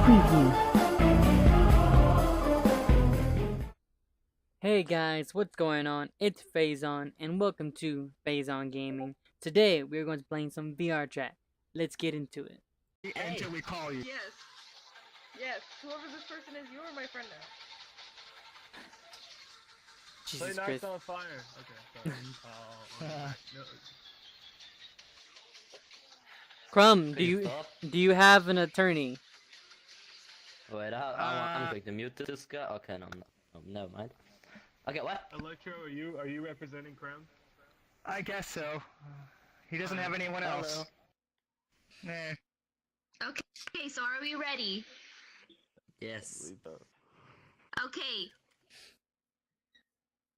Preview. Hey guys, what's going on? It's Faison, and welcome to Faison Gaming. Today, we're going to be playing some VR chat. Let's get into it. Until we call you. Yes. Yes. Whoever this person is, you are my friend now. Jesus Play Christ. Knocks on Fire. Okay, sorry. No. Crumb, do you have an attorney? Wait, I'm going to mute this guy. Okay, no, never mind. Okay, what? Electro, are you representing Krem? I guess so. He doesn't have anyone else. Nah. Okay, so are we ready? Yes. Okay.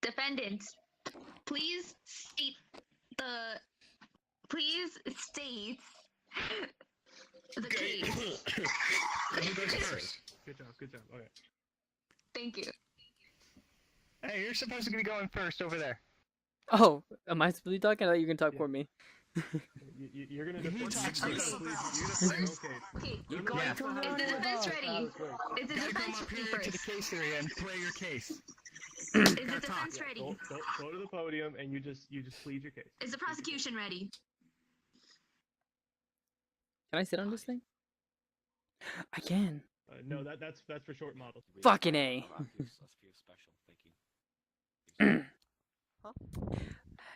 Defendant, please state the case. Who goes first? Good job. Okay. Thank you. Hey, you're supposed to be going first over there. Oh, am I supposed to be talking? I thought you were going to talk for me. You're gonna You talk first. Okay, You're going Yeah. to is the defense ready? Is the Gotta come defense up ready here to the first? case area and play your case. Is the defense ready? Go to the podium and you just plead your case. Is the prosecution ready? Can I sit on this thing? I can. No, that's for short models. Fucking A.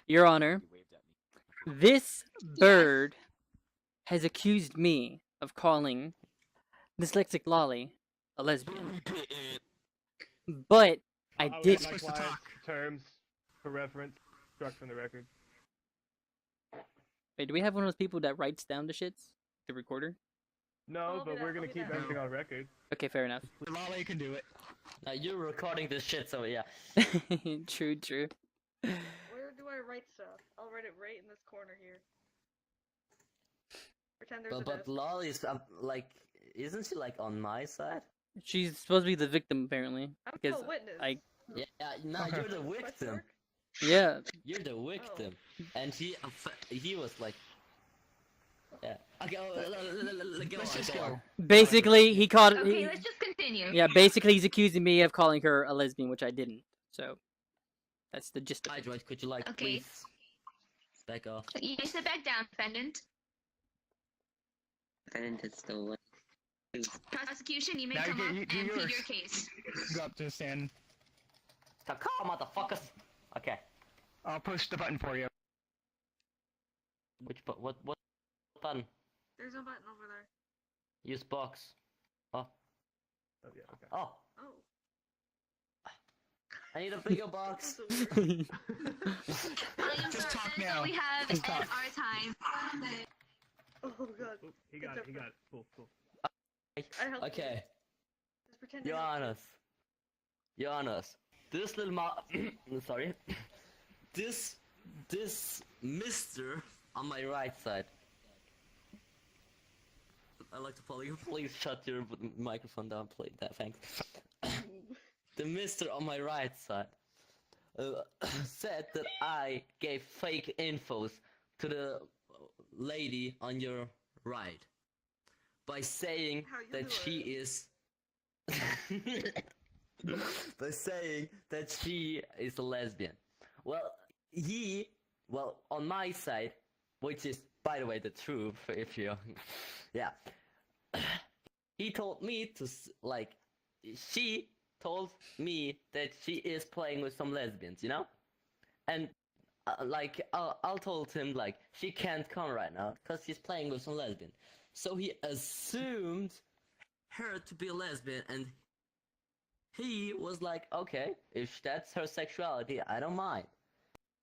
Your Honor, this bird has accused me of calling dyslexic Lolly a lesbian. But I would did. like Supposed to client's talk. terms for reference struck from the record. Wait, do we have one of those people that writes down the shits? The recorder? No, I'll but be we're that- gonna I'll be keep that. everything on record. Okay, fair enough. Lala, you can do it. Now you're recording this shit, so yeah. True, true. Where do I write stuff? I'll write it right in this corner here. Pretend there's a But desk. Lolly's like, isn't she like on my side? She's supposed to be the victim, apparently. I'm Because no witness. Yeah, no, you're the Question victim. mark? yeah, You're the victim, and he was like, yeah. Okay, go Let's on, just go on. go. basically he called. Okay, let's just continue. Yeah, basically he's accusing me of calling her a lesbian, which I didn't. So that's the gist of Hi, it. Joyce, could you like Okay. please back off? You sit back down, defendant. Defendant is still Prosecution, you may Now you come get- up you and do plead yours. your case. Go up to the stand. Come, motherfuckers. Okay. I'll push the button for you. What button? There's no button over there. Use box. Oh. Oh yeah. Okay. Oh. Oh. I need a bigger box. William, Just talk that's all now. we have Just at talk. our time. Oh god. Oop, he got it. Cool. I helped you. Okay. Just pretend I Your helped you. Honors. Your Honors. This little sorry. This Mister on my right side. I'd like to please shut your microphone down, please. Thanks. The Mister on my right side said that I gave fake infos to the lady on your right by saying How you that do she it? is by saying that she is a lesbian. Well, on my side, which is, by the way, the truth, if you, yeah, he told me to, she told me that she is playing with some lesbians, you know? And, I'll told him, she can't come right now, because she's playing with some lesbian. So he assumed her to be a lesbian, and he was like, okay, if that's her sexuality, I don't mind.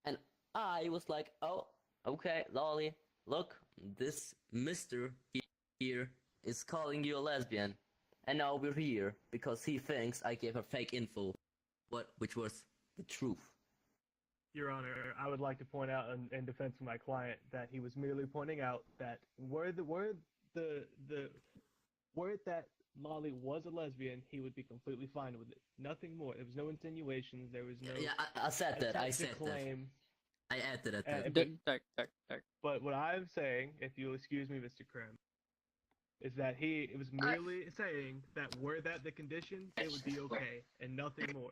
And I was like, oh, okay, Lolly, look, this Mister here is calling you a lesbian. And now we're here, because he thinks I gave her fake info, which was the truth. Your Honor, I would like to point out in defense of my client that he was merely pointing out that were it that Molly was a lesbian, he would be completely fine with it. Nothing more. There was no insinuations. There was no. Yeah, I said that. I attempt to said that. claim. I added that. Uh, Dark. But what I'm saying, if you'll excuse me, Mr. Krim, is that he was merely saying that were that the condition, it would be okay, and nothing more.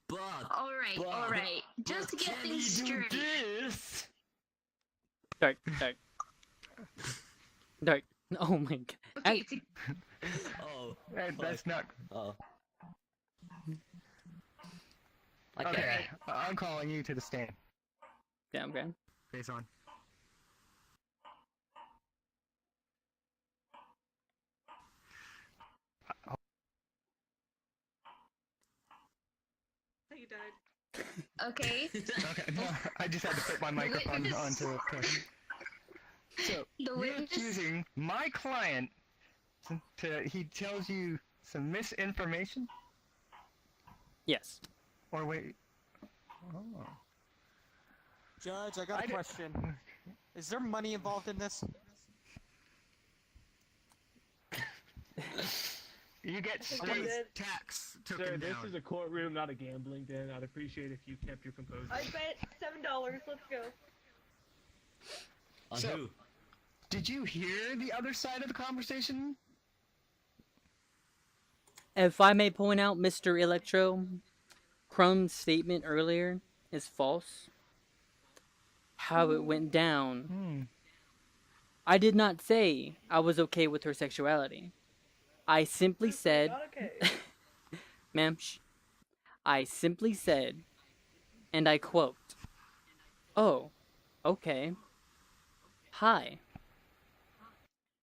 But All right. Just to get can things he do straight. this? Dark. Oh my god. Okay, Oh, That's not. oh. Okay, I'm calling you to the stand. Yeah, okay. Face on. You died. okay. Okay, no, I just had to put my microphone witness- onto it. So, The you're witness. accusing my client he tells you some misinformation? Yes. Or wait. Oh. Judge, I got a question. Is there money involved in this? You get think state I did. tax Sir, taken this down. is a courtroom, not a gambling den. I'd appreciate if you kept your composure. I bet $7. Let's go. On So- who? Did you hear the other side of the conversation? If I may point out, Mr. Electro, Crumb's statement earlier is false. How it went down. I did not say I was okay with her sexuality. I simply said, Not okay. ma'am, shh. I simply said, and I quote, "Oh, okay. Hi."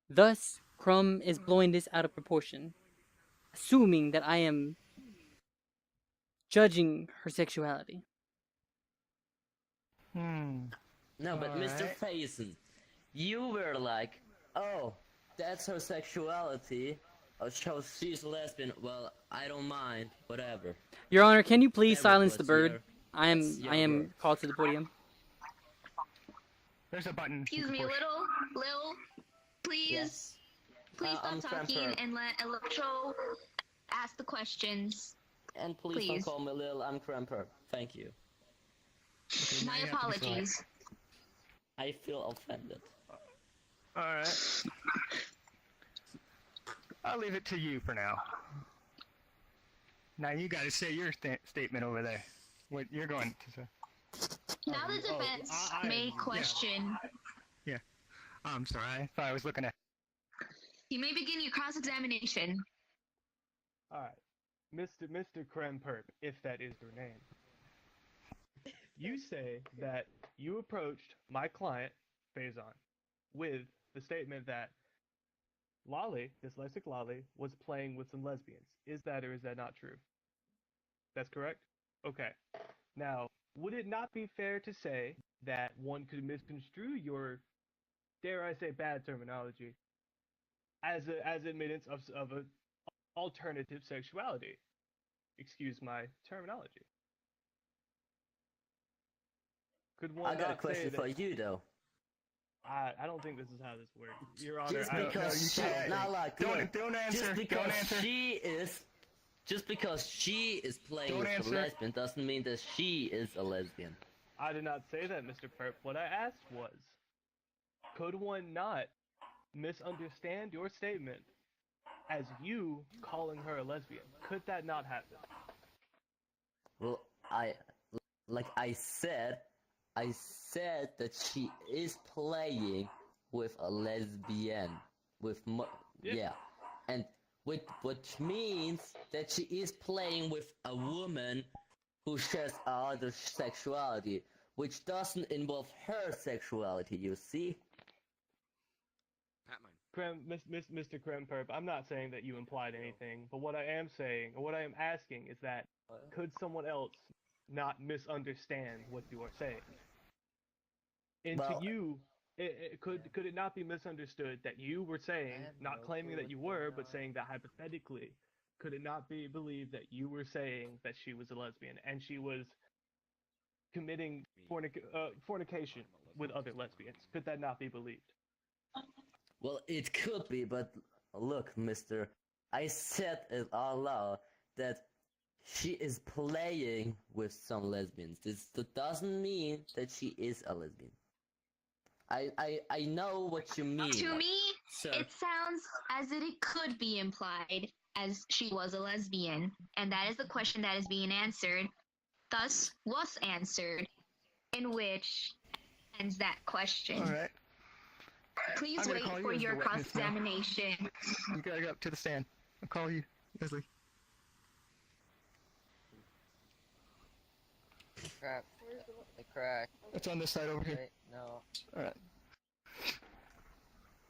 Thus, Crumb is blowing this out of proportion, assuming that I am judging her sexuality. No, but Mr. Alright. Faison, you were like, oh, that's her sexuality. Oh, so she's a lesbian. Well, I don't mind. Whatever. Your Honor, can you please Whatever, silence the but bird? you're- I that's your am word. called to the podium. There's a button. Excuse me, Lil, please, Yes. please I'm stop talking Cramper. and let Electro ask the questions. And please don't Please. call me Lil. I'm Cramper. Thank you. My apologies. I feel offended. Alright. I'll leave it to you for now. Now you gotta say your statement over there. What you're going to say. Now the defense may question. I'm sorry, I thought I was looking at. You may begin your cross-examination. Alright. Mr. Kremperp, if that is your name. You say that you approached my client, Faison, with the statement that Lolly, dyslexic Lolly, was playing with some lesbians. Is that or is that not true? That's correct? Okay. Now, would it not be fair to say that one could misconstrue your, dare I say, bad terminology as admittance of a alternative sexuality? Excuse my terminology. Could one I got a not say question that? for you though. I don't think this is how this works, Your Honor. Just I don't- because you she, can't. not like Don't look, answer. just because Don't answer. just because she is playing Don't with answer. a lesbian doesn't mean that she is a lesbian. I did not say that, Mr. Perp. What I asked was, could one not misunderstand your statement as you calling her a lesbian? Could that not happen? Well, I said that she is playing with a lesbian, Yeah. and which means that she is playing with a woman who shares other sexuality, which doesn't involve her sexuality. You see? Mr. Kremperp, I'm not saying that you implied anything, but what I am saying, or what I am asking, is that could someone else not misunderstand what you are saying? And Well, to you, could it not be misunderstood that you were saying, not claiming that you were, but saying that hypothetically, could it not be believed that you were saying that she was a lesbian and she was committing fornication with other lesbians? Could that not be believed? Well, it could be, but look, mister, I said it all out that she is playing with some lesbians. This doesn't mean that she is a lesbian. I know what you mean. To me, So, It sounds as if it could be implied as she was a lesbian, and that is the question that is being answered, thus was answered, in which ends that question. Alright. Please I'm gonna wait call you for as the your witness now. cross-examination. You gotta go up to the stand. I'll call you, Leslie. Crap. Where's the The crack. It's on this side over here. Wait, no. Alright.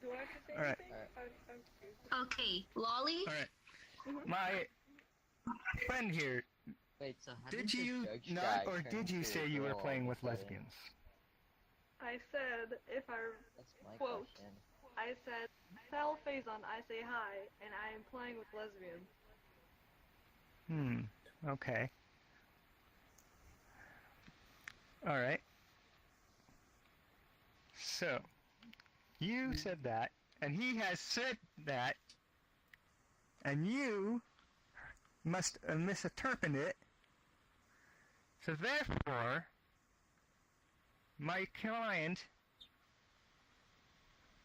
Do I have to say Alright. anything? I'm confused. Okay, Lolly, Alright. My friend here, Wait, so how did the you judge not, guy or turn did you into a say you were girl playing all with of a sudden? lesbians? I said if I That's my Quote. question. I said tell Faison I say hi and I am playing with lesbians. Okay. Alright. So, you said that, and he has said that, and you must have misinterpreted it. So therefore, my client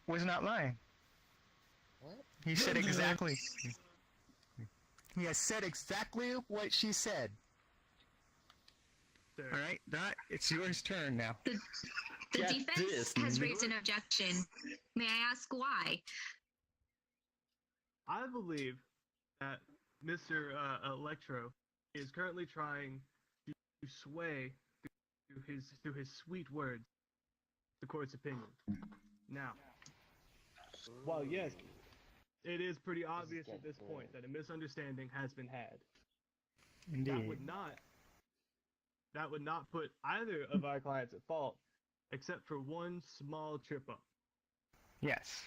was not lying. What? He said exactly. He has said exactly what she said. Sir, Alright, Dot, it's yours turn now. the Get defense this, has nigga. raised an objection. May I ask why? I believe that Mr. Electro is currently trying to sway through his sweet words the court's opinion. Now, while yes, it is pretty obvious at this point that a misunderstanding has been had. Indeed. That would not put either of our clients at fault, except for one small trip up. Yes.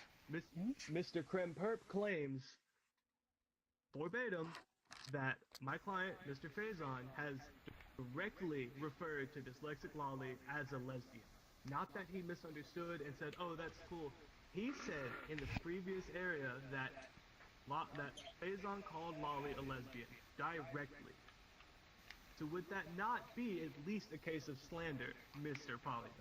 Mr. Kremperp claims, verbatim, that my client, Mr. Faison, has directly referred to dyslexic Lolly as a lesbian. Not that he misunderstood and said, oh, that's cool. He said in the previous area that Faison called Lolly a lesbian, directly. So would that not be at least a case of slander, Mr. Polygon?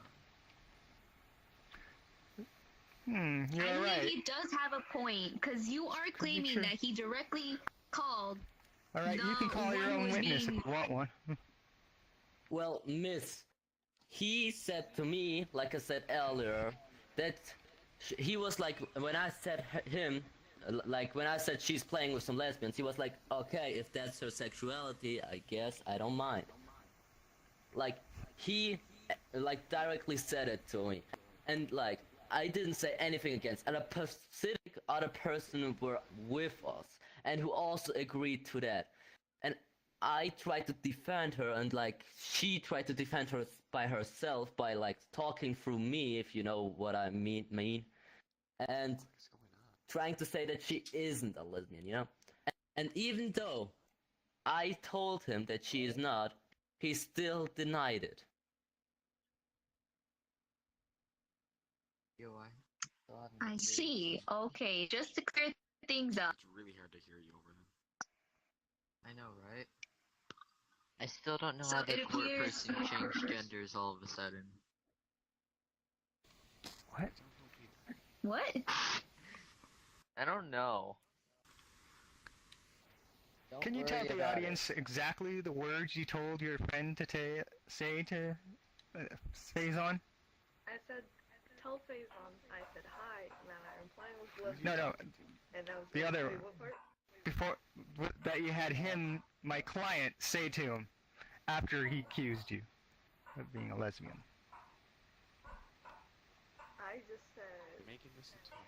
You're I believe right. he does have a point, because you are claiming true. that he directly called. Alright, you can the call your one own who was witness being- if you want one. well, miss, he said to me, like I said earlier, that he was like, when I said like when I said she's playing with some lesbians, he was like, okay, if that's her sexuality, I guess I don't mind. Like, he, like, directly said it to me. And, like, I didn't say anything against, and a specific other person were with us, and who also agreed to that. And I tried to defend her, and, like, she tried to defend her by herself, by, like, talking through me, if you know what I mean. And trying to say that she isn't a lesbian, you know? And even though I told him that she is not, he still denied it. Yo, I see. Okay, just to clear things up. It's really hard to hear you over them. I know, right? I still don't know So how the it court appears- person changed genders all of a sudden. What? What? I don't know. Don't Can you worry tell the about audience exactly the words you told your friend to say to Faison? I said tell Faison I said hi and that I am playing with lesbians. No, And that was the other- wait, what part? before that you had him, my client, say to him after he accused you of being a lesbian. I just said You're making this into a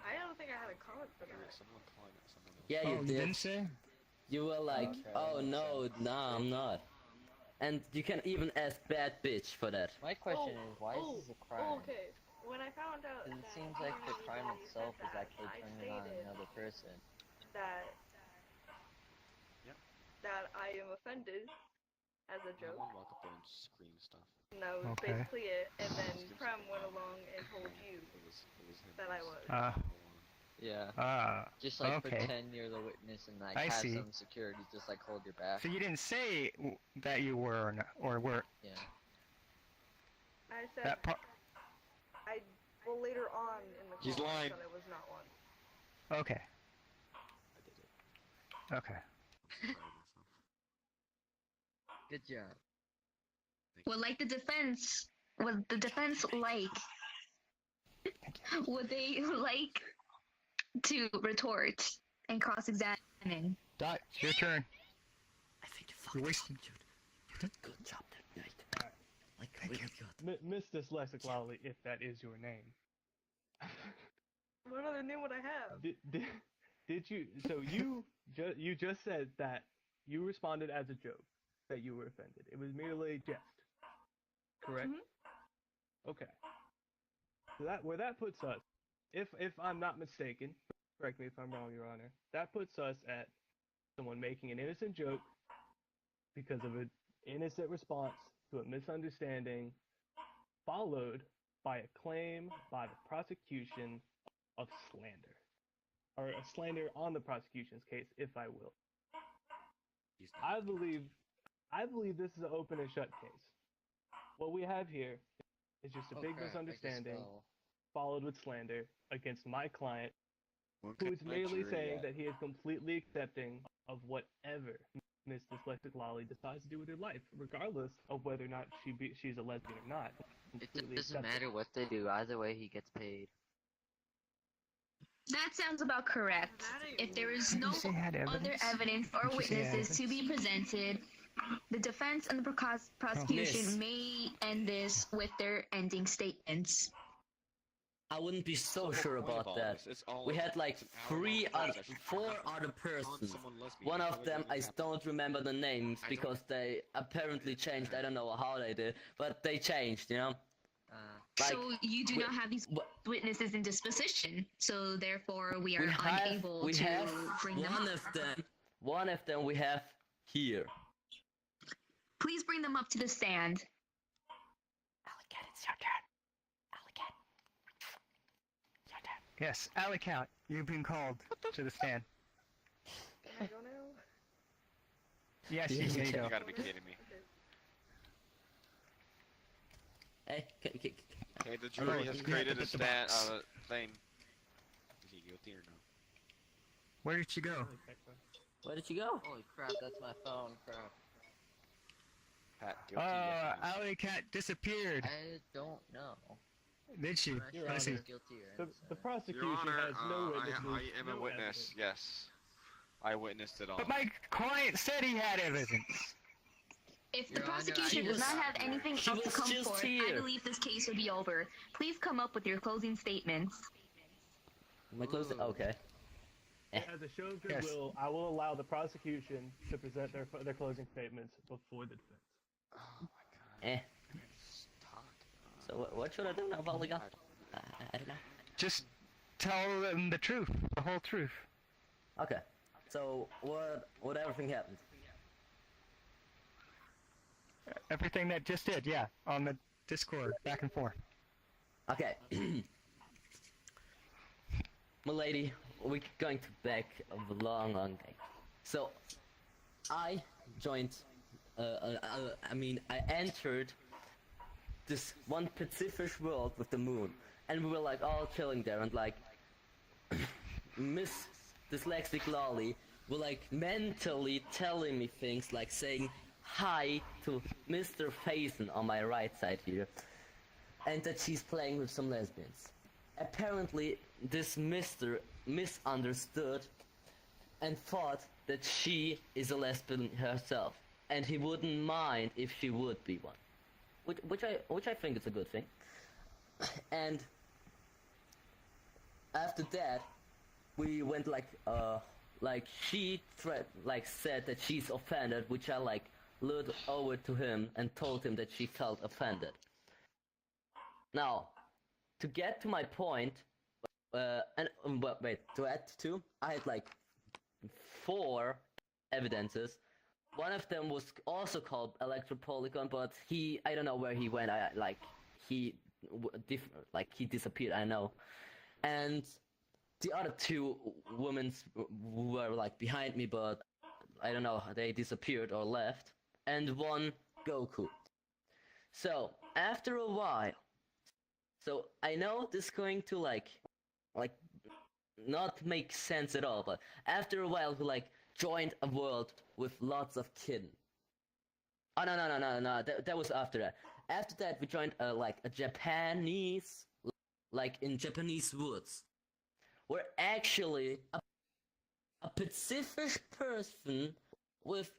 I don't think I had a comment for You're that. someone calling it someone else. Yeah, Oh, you didn't did. say? You were like, oh no, nah, I'm not. And you can even ask bad bitch for that. My question is, why is this a crime? Oh, okay. When I found out 'Cause it that seems like the he crime said itself is that, actually I turning on stated another person. that Yep. that I am offended as a No joke. one walk up there and scream stuff. And that was Okay. basically it. And then Prem went along and told you It was him. that I was. Yeah. Just like okay. pretend you're the witness and like I have see. some security, just like hold your back. So you didn't say that you were or, not, or were. Yeah. I said That part. well later on in the He's call I lying. said I was not one. Okay. I did it. Okay. I'm proud of myself. Good job. Thank Well, you. like the defense, would the defense like, would they like to retort and cross-examine? Dot, it's your turn. I think you You're fucked up, wasting. dude. You did a good job that night. Alright. Like, Thank really you. good. Miss Dyslexic Lolly, if that is your name. What other name would I have? Did you? So you just said that you responded as a joke, that you were offended. It was merely jest, correct? Mhm. Okay. So where that puts us, if I'm not mistaken, correct me if I'm wrong, Your Honor. That puts us at someone making an innocent joke because of an innocent response to a misunderstanding, followed by a claim by the prosecution of slander, or a slander on the prosecution's case, if I will. He's not I believe this is an open and shut case. What we have here is just a big misunderstanding followed with slander against my client, who is merely saying that he is completely accepting of whatever Miss Dyslexic Lolly decides to do with her life, regardless of whether or not she's a lesbian or not. It Completely doesn't accepting. matter what they do. Either way, he gets paid. That sounds about correct. That ain't If there weird. is no Did you say had other evidence or Did you say witnesses to be presented, the defense and the prosecution Miss. may end this with their ending statements. I wouldn't be so the whole sure point of about all that. this. It's all We had like it's an hour-long process. four Calling other persons. someone lesbian One before of they them, even I happen. don't remember the names I don't- because they apparently changed. I don't know how they did, but they changed, you know? Like, So you do we- not have these wh- witnesses in disposition, so therefore we are we have, unable we to have bring them one up. of them. One of them we have here. Please bring them up to the stand. Alicat, it's your turn. Alicat. Your turn. Yes, Alley Count, you've been called to the stand. Can I go now? Yes, Yeah, you you may can. go. You gotta be kidding me. Hey, Okay, the Oh, jury you has have created to a hit the box. thing. Is he guilty or no? Where did you go? where did you go? Holy crap, that's my phone, crap. Pat, guilty. yes, or no? Alley Cat disappeared. I don't know. Did she? I'm not Your sure if Honor. he's guilty or The innocent. prosecution Your Honor, has no witnesses. I am a no witness. evidence. Yes, I witnessed it all. But my client said he had evidence. If the Your Honor, prosecution She does not was- have anything she else to was come just forth, I here. believe this case will be over. Please come up with your closing statements. My close. Ooh. Okay. As a show of Yes. goodwill, I will allow the prosecution to present their closing statements before the defense. Oh my god. Eh. Just talk. So what should I do now, Valigan? I don't know. Just tell them the truth, the whole truth. Okay. So what everything happened? Everything that just did, yeah, on the Discord, back and forth. Okay. Milady, we're going to back of a long day. So, I joined, I entered this one Pacific world with the moon, and we were like all chilling there, and like, Miss Dyslexic Lolly were like mentally telling me things like saying hi to Mr. Faison on my right side here, and that she's playing with some lesbians. Apparently, this Mr. misunderstood and thought that she is a lesbian herself, and he wouldn't mind if she would be one, which I think is a good thing. And after that, we went like she said that she's offended, which I like lured over to him and told him that she felt offended. Now, to get to my point, wait, to add to, I had like 4 evidences. One of them was also called Electropolygon, but I don't know where he went. He disappeared. I know. And the other 2 women were like behind me, but I don't know, they disappeared or left. And 1 Goku. So after a while, so I know this is going to like not make sense at all. But after a while, we like joined a world with lots of kids. Oh no! That was after that. After that, we joined like a Japanese, like in Japanese woods, where actually a Pacific person with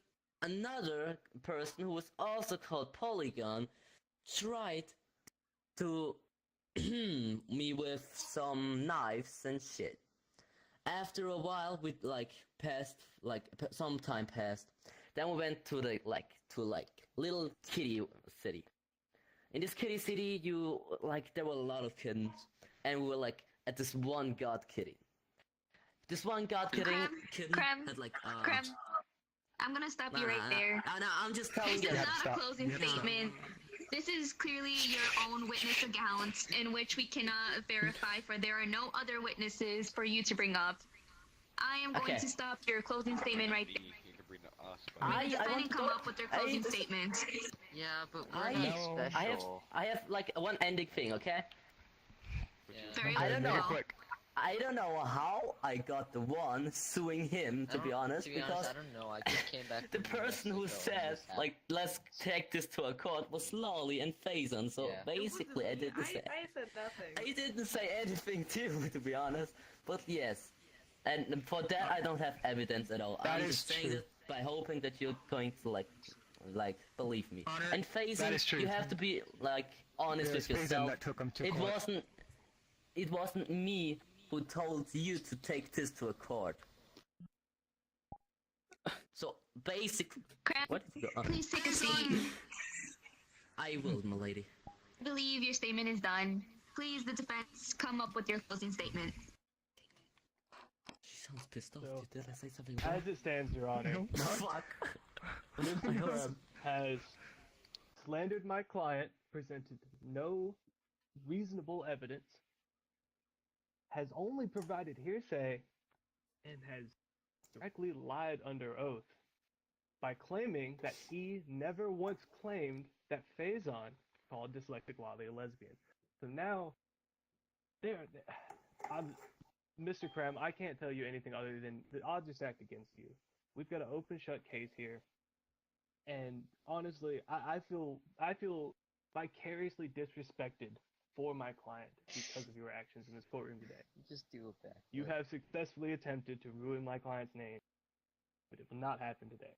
another person who was also called Polygon tried to me with some knives and shit. After a while, we like passed like some time passed. Then we went to the little kitty city. In this kitty city, you like there were a lot of kittens, and we were like at this one god kitty. This one god kitten had like Creme, I'm gonna stop you right there. No, I'm just telling This you. is not a closing statement. This is clearly your own witness account in which we cannot verify, for there are no other witnesses for you to bring up. I am going to stop your closing statement right there. May the defendant come up with their closing statement. Yeah, but we're not special. I have like one ending thing, okay? Very I don't know. well. I don't know how I got the one suing him, to be honest, because I don't know. I just came back. the person who said, like, let's take this to a court was Lolly and Faison, so basically I didn't say... I said nothing. I didn't say anything too, to be honest, but yes. And for that I don't have evidence at all. I'm just saying it by hoping that you're going to, like believe me. Honor, and Faison, you have to be, like, honest with yourself. That took him to It court. wasn't me who told you to take this to a court. So basically, Crab, please take a seat. I will, milady. I believe your statement is done. Please, the defense, come up with your closing statement. She sounds pissed off. So, Did I say something wrong? As it stands, Your Honor, Fuck. Mr. Crab has slandered my client, presented no reasonable evidence, has only provided hearsay, and has directly lied under oath by claiming that he never once claimed that Faison called Dyslexic Wally a lesbian. So now, Mr. Krem, I can't tell you anything other than the odds are stacked against you. We've got an open shut case here, and honestly, I feel vicariously disrespected for my client because of your actions in this courtroom today. Just do it back. You have successfully attempted to ruin my client's name, but it will not happen today.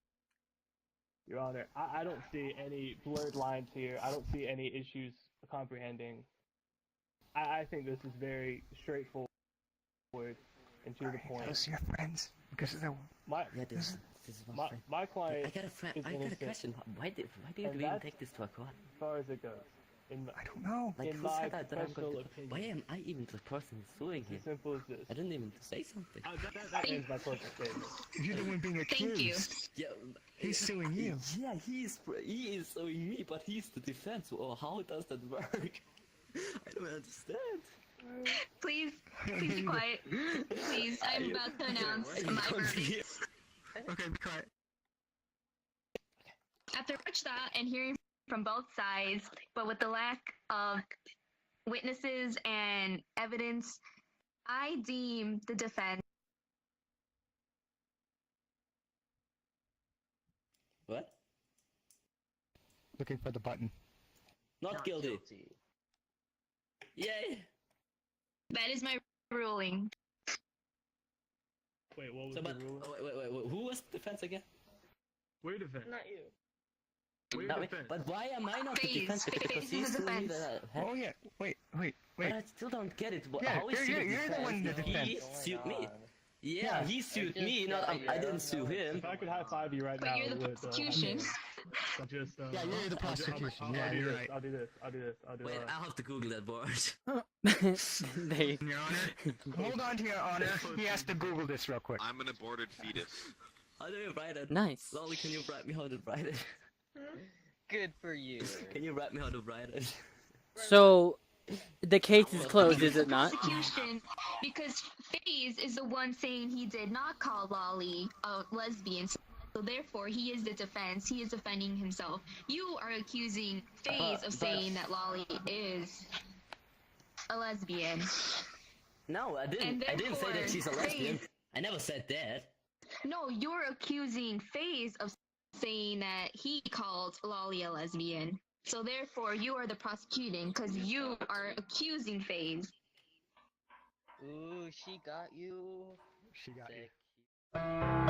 Your Honor, I don't see any blurred lines here. I don't see any issues comprehending. I think this is very straightforward and to the point. Those are your friends. Because of This is my client. I got a friend. is I got a innocent, question. Why did you and even that's take this to a court? as far as it goes. I don't know. Like, in who my said that I'm professional going to... opinion. Why am I even the person suing him? It's as simple as this. I didn't even say something. That ends my closing statement. You're the one being accused. Thank you. Yeah, He's suing you. Yeah, he is suing me, but he's the defense. Oh, how does that work? I don't understand. Please be quiet. Please, I'm about to announce my verdict. Okay, be quiet. After much thought and hearing from both sides, but with the lack of witnesses and evidence, I deem the defense What? Looking for the button. Not guilty. Yay! that is my ruling. Wait, what was So, the but ruling? wait, who was the defense again? We're defense. Not you. We're No, defense. but why am I not the Phase. defense? Because Phase he's is the suing me defense. that Oh yeah. Wait. But I still don't get it. Yeah, How is he the you're the one in the defense? He defense. sued me. Yeah, Yeah. he sued me, not I didn't sue him. If I could high five you right But now, you're I the would. prosecution. I'll just, Yeah, you're the prosecution. I'll Yeah, do you're this, right. I'll do this. I'll do Wait, this. I'll have to Google that board. They Your Honor, hold on to your honor. He has to Google this real quick. I'm an aborted fetus. How do you write it? nice. Lolly, can you write me how to write it? Good for you. Can you write me how to write it? So the case is closed, is it not? Prosecution, because FaZe is the one saying he did not call Lolly a lesbian, so therefore he is the defense. He is defending himself. You are accusing FaZe of saying that Lolly is a lesbian. No, I And didn't. I didn't say that therefore, she's a lesbian. FaZe- I never said that. No, you're accusing FaZe of saying that he called Lolly a lesbian. So therefore, you are the prosecuting because you are accusing FaZe. Ooh, she got you. She got you. Sick.